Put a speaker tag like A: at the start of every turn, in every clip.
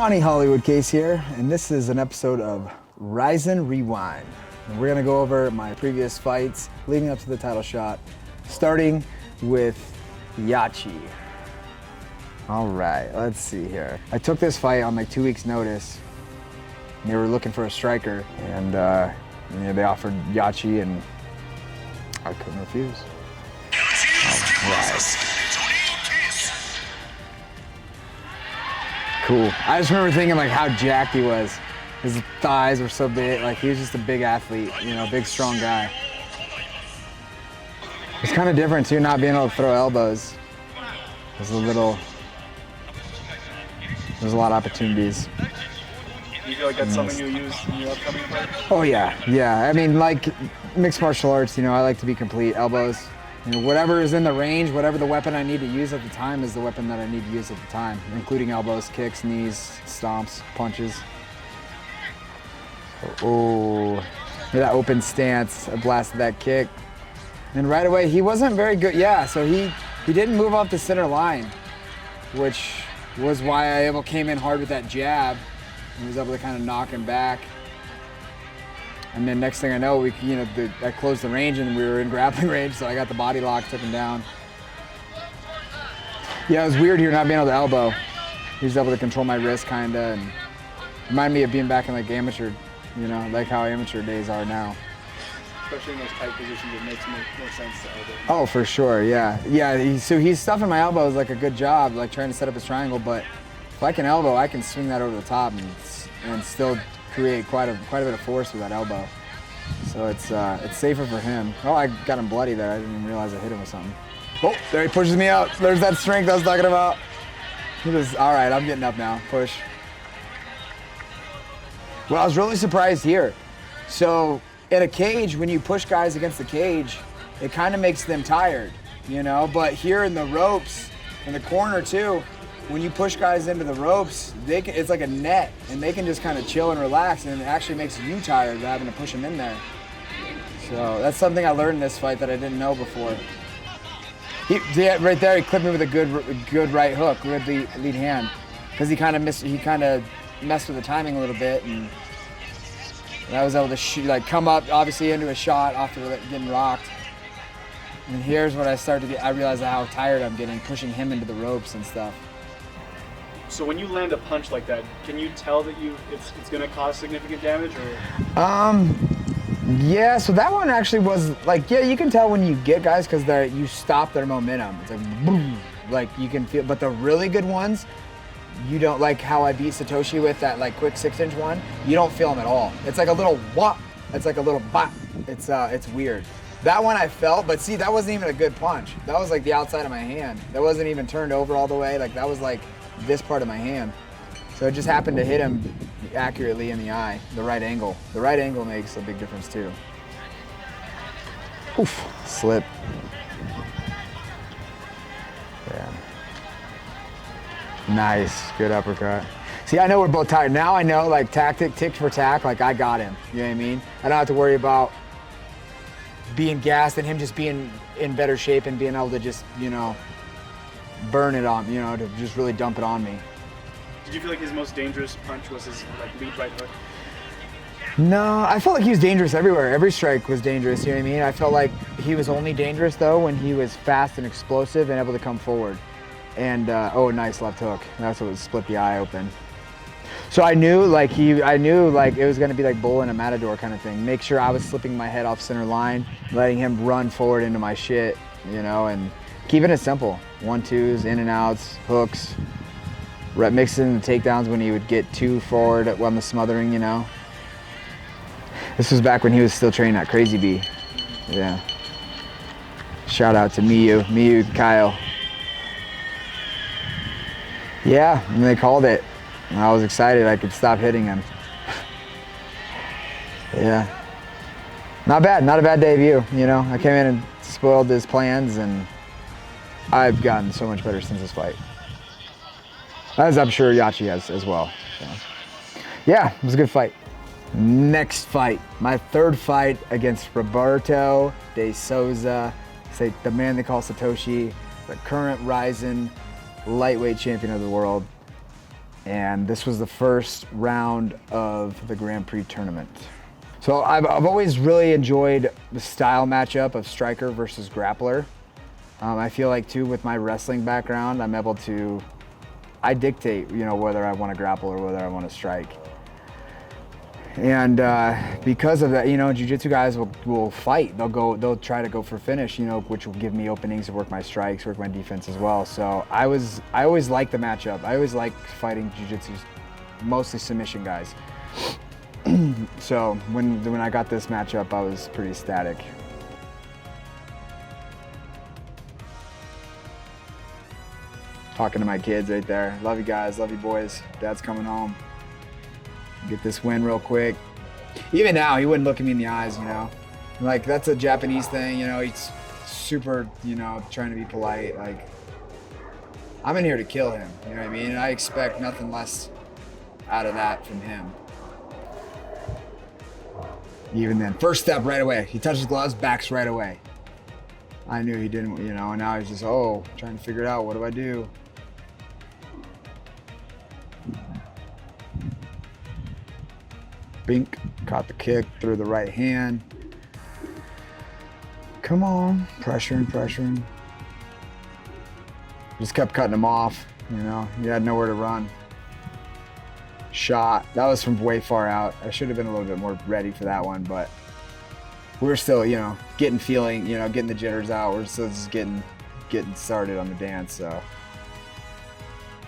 A: Johnny Hollywood Case here, and this is an episode of RIZIN Rewind. And we're gonna go over my previous fights leading up to the title shot, starting with Yachi. All right, let's see here. I took this fight on like 2 weeks' notice. They were looking for a striker, and they offered Yachi, and I couldn't refuse. All right. Cool. I just remember thinking like how jacked he was. His thighs were so big, like he was just a big athlete, you know, big strong guy. It's kind of different too, not being able to throw elbows. There's a lot of opportunities.
B: Do you feel like that's something you'll use in your upcoming fight?
A: Oh yeah. I mean, like mixed martial arts, you know, I like to be complete. Elbows, you know, whatever is in the range, whatever the weapon I need to use at the time is the weapon that I need to use at the time, including elbows, kicks, knees, stomps, punches. Oh, that open stance, I blasted that kick. And right away, he wasn't very good. Yeah, so he didn't move off the center line, which was why I came in hard with that jab and was able to kind of knock him back. And then next thing I know, I closed the range and we were in grappling range, so I got the body lock, took him down. Yeah, it was weird here not being able to elbow. He was able to control my wrist kinda, and reminded me of being back in like amateur, you know, like how amateur days are now.
B: Especially in those tight positions, it makes more sense to elbow.
A: Oh, for sure, yeah. So he's stuffing my elbows like a good job, like trying to set up his triangle, but if I can elbow, I can swing that over the top and still create quite a bit of force with that elbow. So it's safer for him. Oh, I got him bloody there. I didn't even realize I hit him with something. Oh, there he pushes me out. There's that strength I was talking about. All right, I'm getting up now. Push. Well, I was really surprised here. So in a cage, when you push guys against the cage, it kind of makes them tired, you know? But here in the ropes, in the corner too, when you push guys into the ropes, it's like a net, and they can just kind of chill and relax, and it actually makes you tired of having to push them in there. So that's something I learned in this fight that I didn't know before. Right there, he clipped me with a good right hook, good lead hand, because he kind of messed with the timing a little bit, and I was able to shoot, like come up obviously into a shot after getting rocked. And here's what I realized how tired I'm getting, pushing him into the ropes and stuff.
B: So when you land a punch like that, can you tell that it's going to cause significant damage, or?
A: Yeah. So that one actually was like, yeah, you can tell when you get guys because you stop their momentum. It's like boom, like you can feel. But the really good ones, you don't, like how I beat Satoshi with that like quick 6-inch one. You don't feel them at all. It's like a little whop. It's like a little bop. It's weird. That one I felt, but see, that wasn't even a good punch. That was like the outside of my hand. That wasn't even turned over all the way. Like that was like this part of my hand. So it just happened to hit him accurately in the eye, the right angle. The right angle makes a big difference too. Oof, slip. Yeah. Nice, good uppercut. See, I know we're both tired. Now I know like tick for tack, like I got him, you know what I mean? I don't have to worry about being gassed and him just being in better shape and being able to just, you know, burn it on, you know, to just really dump it on me.
B: Did you feel like his most dangerous punch was his like lead right hook?
A: No, I felt like he was dangerous everywhere. Every strike was dangerous, you know what I mean? I felt like he was only dangerous though when he was fast and explosive and able to come forward. And oh, nice left hook. That's what split the eye open. So I knew like it was gonna be like bull in a matador kind of thing. Make sure I was slipping my head off center line, letting him run forward into my shit, you know, and keeping it simple. 1-2s, in and outs, hooks, mixing the takedowns when he would get too forward on the smothering, you know. This was back when he was still training at Crazy Bee. Yeah. Shout out to Miyu, Kyle. Yeah, and they called it. And I was excited I could stop hitting him. Yeah. Not bad, not a bad debut, you know. I came in and spoiled his plans, and I've gotten so much better since this fight. As I'm sure Yachi has as well. So. Yeah, it was a good fight. Next fight, my third fight against Roberto de Souza, the man they call Satoshi, the current RIZIN lightweight champion of the world. And this was the first round of the Grand Prix tournament. So I've always really enjoyed the style matchup of striker versus grappler. I feel like too, with my wrestling background, I'm able to, I dictate, you know, whether I want to grapple or whether I want to strike. And because of that, you know, jiu-jitsu guys will fight. They'll try to go for finish, you know, which will give me openings to work my strikes, work my defense as well. So I always liked the matchup. I always liked fighting jiu-jitsu, mostly submission guys. So when I got this matchup, I was pretty ecstatic. Talking to my kids right there. Love you guys, love you boys. Dad's coming home. Get this win real quick. Even now, he wouldn't look at me in the eyes, you know? Like, that's a Japanese thing, you know? He's super, you know, trying to be polite. Like, I'm in here to kill him, you know what I mean? And I expect nothing less out of that from him. Even then, first step right away. He touches gloves, backs right away. I knew he didn't, you know, and now he's just, oh, trying to figure it out. What do I do? Bink, caught the kick, threw the right hand. Come on, pressuring. Just kept cutting him off, you know, he had nowhere to run. Shot, that was from way far out. I should have been a little bit more ready for that one, but we're still, you know, getting the jitters out. We're still just getting started on the dance, so.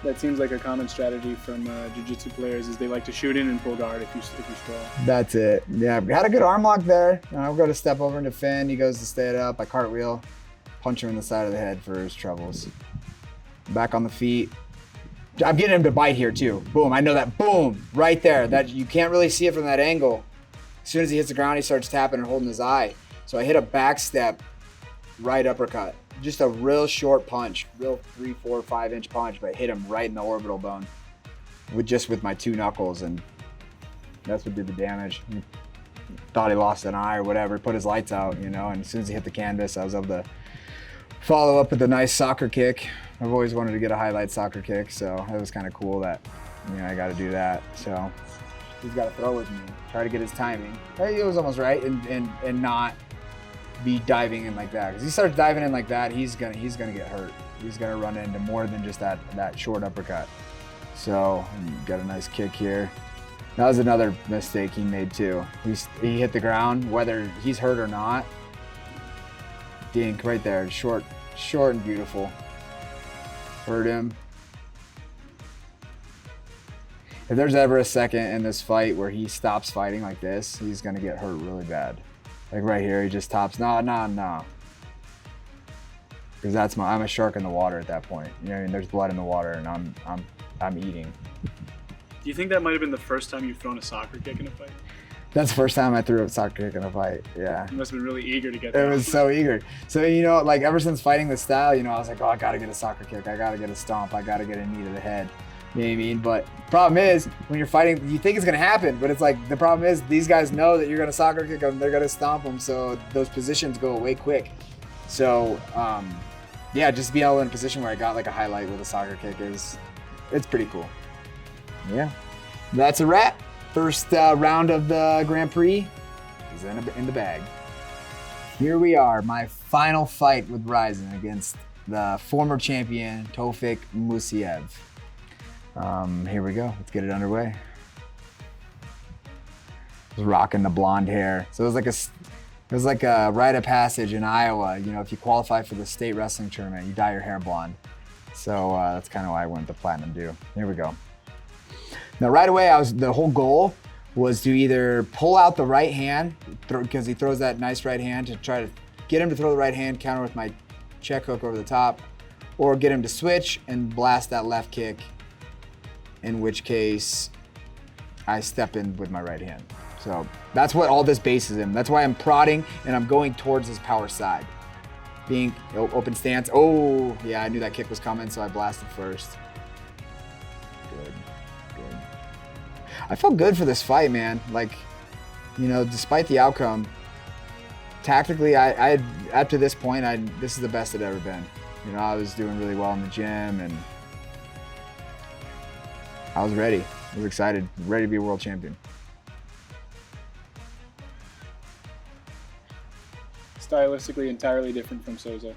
B: That seems like a common strategy from jiu-jitsu players is they like to shoot in and pull guard if you sprawl.
A: That's it. Yeah, had a good arm lock there. I'll go to step over and defend. He goes to stay it up. I cartwheel, punch him in the side of the head for his troubles. Back on the feet. I'm getting him to bite here too. Boom, I know that. Boom, right there. That you can't really see it from that angle. As soon as he hits the ground, he starts tapping and holding his eye. So I hit a back step, right uppercut. Just a real short punch, real 3, 4, 5 inch punch, but hit him right in the orbital bone with my 2 knuckles, and that's what did the damage. He thought he lost an eye or whatever, put his lights out, you know, and as soon as he hit the canvas, I was able to follow up with a nice soccer kick. I've always wanted to get a highlight soccer kick, so it was kind of cool that, you know, I got to do that. So he's got to throw with me, try to get his timing. It was almost right, and not be diving in like that, because he starts diving in like that, he's gonna get hurt. He's gonna run into more than just that short uppercut. So got a nice kick here. That was another mistake he made too. He hit the ground, whether he's hurt or not. Dink right there, short and beautiful. Hurt him. If there's ever a second in this fight where he stops fighting like this, he's gonna get hurt really bad. Like right here, he just tops, no. Because I'm a shark in the water at that point. You know what I mean? There's blood in the water, and I'm eating.
B: Do you think that might have been the first time you've thrown a soccer kick in a fight?
A: That's the first time I threw a soccer kick in a fight, yeah.
B: You must have been really eager to get that.
A: It was so eager. So, you know, like ever since fighting this style, you know, I was like, oh, I gotta get a soccer kick, I gotta get a stomp, I gotta get a knee to the head. You know what I mean? But problem is, when you're fighting, you think it's gonna happen, but it's like, the problem is, these guys know that you're gonna soccer kick them, they're gonna stomp them, so those positions go away quick. So, yeah, just be able in a position where I got like a highlight with a soccer kick it's pretty cool. Yeah, that's a wrap. First round of the Grand Prix is in the bag. Here we are, my final fight with RIZIN against the former champion, Tofik Musayev. Here we go, let's get it underway. I was rocking the blonde hair. So it was like a rite of passage in Iowa. You know, if you qualify for the state wrestling tournament, you dye your hair blonde. So that's kind of why I went the platinum do. Here we go. Now right away, the whole goal was to either pull out the right hand, because he throws that nice right hand, to try to get him to throw the right hand, counter with my check hook over the top, or get him to switch and blast that left kick, in which case I step in with my right hand. So that's what all this bases in. That's why I'm prodding and I'm going towards his power side. Being open stance. Oh, yeah, I knew that kick was coming, so I blasted first. Good. I felt good for this fight, man. Like, you know, despite the outcome, tactically, I up to this point, this is the best I'd ever been. You know, I was doing really well in the gym, and I was ready. I was excited, ready to be a world champion.
B: Stylistically entirely different from Souza.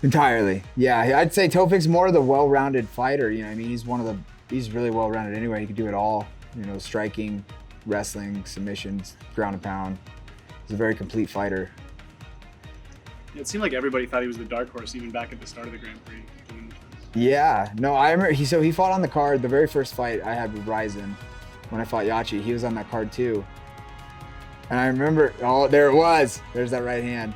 A: Entirely, yeah. I'd say Taufik's more of the well-rounded fighter. You know, I mean, he's really well-rounded anyway. He could do it all. You know, striking, wrestling, submissions, ground and pound. He's a very complete fighter.
B: It seemed like everybody thought he was the dark horse even back at the start of the Grand Prix.
A: Yeah, no, I remember he fought on the card. The very first fight I had with RIZIN, when I fought Yachi, he was on that card too. And I remember, oh, there it was. There's that right hand.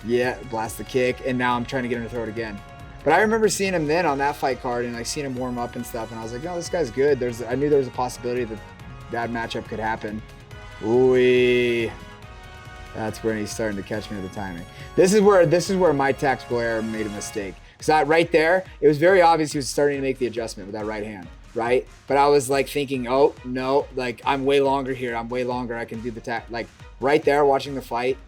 A: Yeah, blast the kick, and now I'm trying to get him to throw it again. But I remember seeing him then on that fight card, and like seeing him warm up and stuff, and I was like, no, this guy's good. I knew there was a possibility that matchup could happen. Ooh, that's when he's starting to catch me with the timing. This is where my tactical error made a mistake. Because right there, it was very obvious he was starting to make the adjustment with that right hand, right? But I was like thinking, oh no, like I'm way longer here. I'm way longer. I can do the like right there, watching the fight.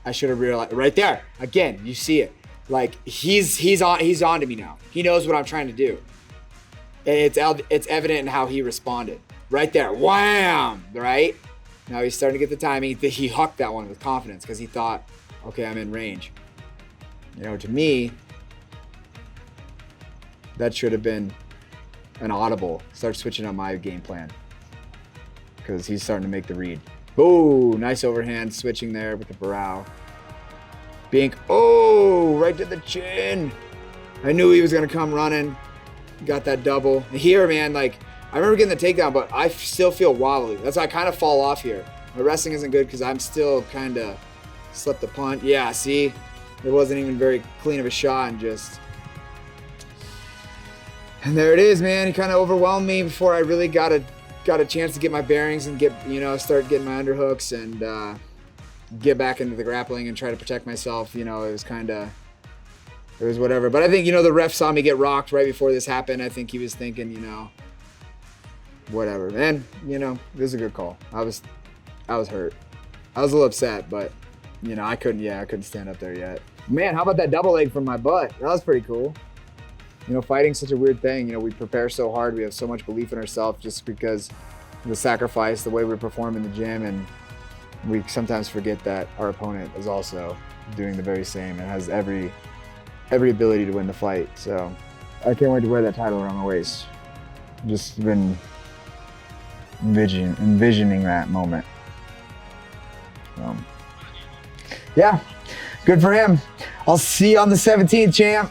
A: I should have realized right there. Again, you see it. Like he's on to me now. He knows what I'm trying to do. And it's evident in how he responded. Right there, wham! Right? Now he's starting to get the timing. He hucked that one with confidence because he thought, okay, I'm in range. You know, to me, that should have been an audible. Start switching up my game plan because he's starting to make the read. Ooh, nice overhand switching there with the brow. Bink, oh, right to the chin. I knew he was gonna come running. Got that double. Here, man, like, I remember getting the takedown, but I still feel wobbly. That's why I kind of fall off here. My wrestling isn't good because I'm still kind of slipped the punt. Yeah, see? It wasn't even very clean of a shot and there it is, man. He kind of overwhelmed me before I really got a chance to get my bearings and start getting my underhooks and get back into the grappling and try to protect myself. You know, it was whatever. But I think, you know, the ref saw me get rocked right before this happened. I think he was thinking, you know, whatever. And, you know, it was a good call. I was hurt. I was a little upset, but, you know, I couldn't stand up there yet. Man, how about that double leg from my butt? That was pretty cool. You know, fighting's such a weird thing. You know, we prepare so hard. We have so much belief in ourselves just because of the sacrifice, the way we perform in the gym, and we sometimes forget that our opponent is also doing the very same and has every ability to win the fight. So I can't wait to wear that title around my waist. Just been envisioning that moment. Yeah, good for him. I'll see you on the 17th, champ.